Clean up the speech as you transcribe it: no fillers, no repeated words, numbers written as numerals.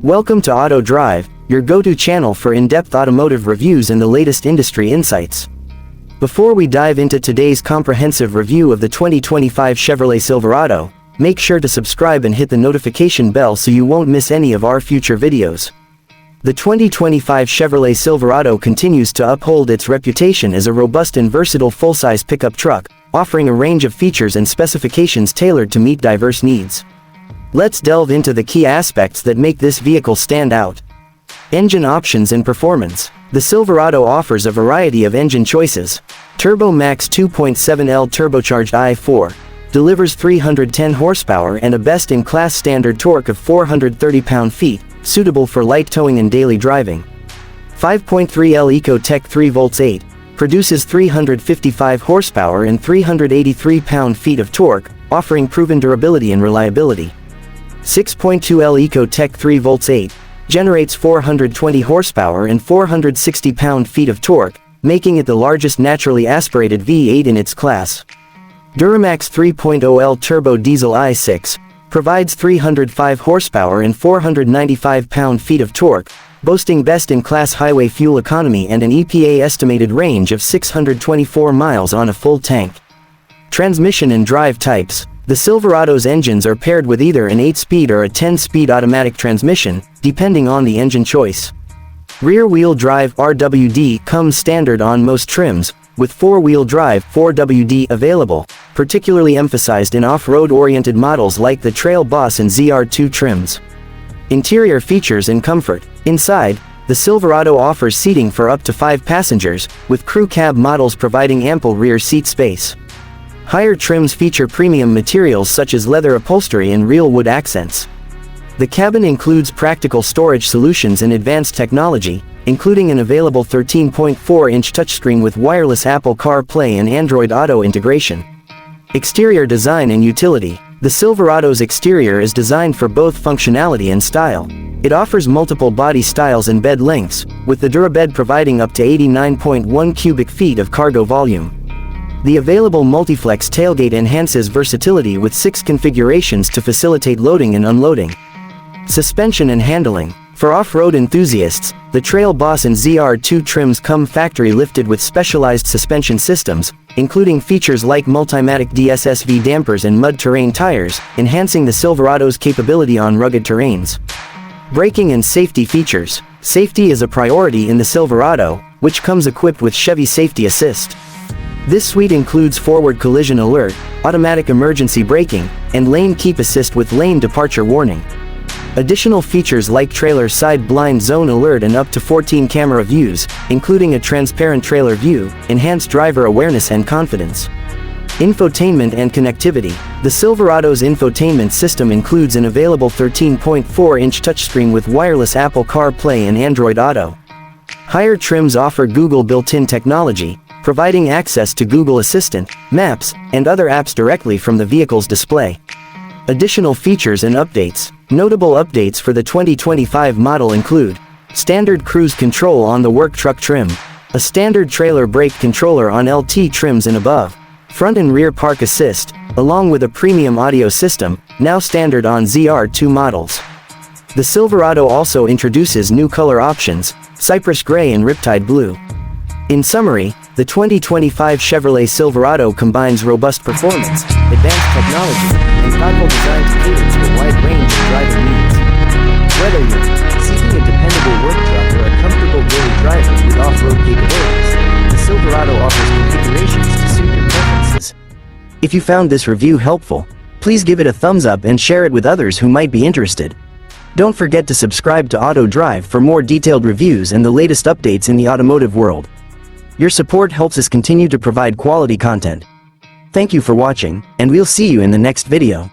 Welcome to Auto Drive, your go-to channel for in-depth automotive reviews and the latest industry insights. Before we dive into today's comprehensive review of the 2025 Chevrolet Silverado, make sure to subscribe and hit the notification bell so you won't miss any of our future videos. The 2025 Chevrolet Silverado continues to uphold its reputation as a robust and versatile full-size pickup truck, offering a range of features and specifications tailored to meet diverse needs. Let's delve into the key aspects that make this vehicle stand out. Engine options and performance. The Silverado offers a variety of engine choices. Turbo Max 2.7L turbocharged i4 delivers 310 horsepower and a best-in-class standard torque of 430 pound-feet, suitable for light towing and daily driving. 5.3L EcoTech 3V8 produces 355 horsepower and 383 pound-feet of torque, offering proven durability and reliability. 6.2L EcoTech 3V8 generates 420 horsepower and 460 pound-feet of torque, making it the largest naturally aspirated V8 in its class. Duramax 3.0L Turbo Diesel i6 provides 305 horsepower and 495 pound-feet of torque, boasting best-in-class highway fuel economy and an EPA estimated range of 624 miles on a full tank. Transmission and drive types. The Silverado's engines are paired with either an 8-speed or a 10-speed automatic transmission, depending on the engine choice. Rear-wheel drive RWD comes standard on most trims, with 4-wheel drive 4WD available, particularly emphasized in off-road-oriented models like the Trail Boss and ZR2 trims. Interior features and comfort. Inside, the Silverado offers seating for up to 5 passengers, with crew cab models providing ample rear seat space. Higher trims feature premium materials such as leather upholstery and real wood accents. The cabin includes practical storage solutions and advanced technology, including an available 13.4-inch touchscreen with wireless Apple CarPlay and Android Auto integration. Exterior design and utility. The Silverado's exterior is designed for both functionality and style. It offers multiple body styles and bed lengths, with the Durabed providing up to 89.1 cubic feet of cargo volume. The available Multiflex tailgate enhances versatility with 6 configurations to facilitate loading and unloading. Suspension and handling. For off-road enthusiasts, the Trail Boss and ZR2 trims come factory lifted with specialized suspension systems, including features like Multimatic DSSV dampers and mud terrain tires, enhancing the Silverado's capability on rugged terrains. Braking and safety features. Safety is a priority in the Silverado, which comes equipped with Chevy Safety Assist. This suite includes forward collision alert, automatic emergency braking, and lane keep assist with lane departure warning. Additional features like trailer side blind zone alert and up to 14 camera views, including a transparent trailer view, enhance driver awareness and confidence. Infotainment and connectivity. The Silverado's infotainment system includes an available 13.4-inch touchscreen with wireless Apple CarPlay and Android Auto. Higher trims offer Google built-in technology, providing access to Google Assistant, Maps, and other apps directly from the vehicle's display. Additional features and updates. Notable updates for the 2025 model include standard cruise control on the work truck trim, a standard trailer brake controller on LT trims and above, front and rear park assist, along with a premium audio system, now standard on ZR2 models. The Silverado also introduces new color options, cypress gray and riptide blue. In summary, the 2025 Chevrolet Silverado combines robust performance, advanced technology, and thoughtful design to cater to a wide range of driving needs. Whether you're seeking a dependable work truck or a comfortable daily driver with off-road capabilities, the Silverado offers configurations to suit your preferences. If you found this review helpful, please give it a thumbs up and share it with others who might be interested. Don't forget to subscribe to Auto Drive for more detailed reviews and the latest updates in the automotive world. Your support helps us continue to provide quality content. Thank you for watching, and we'll see you in the next video.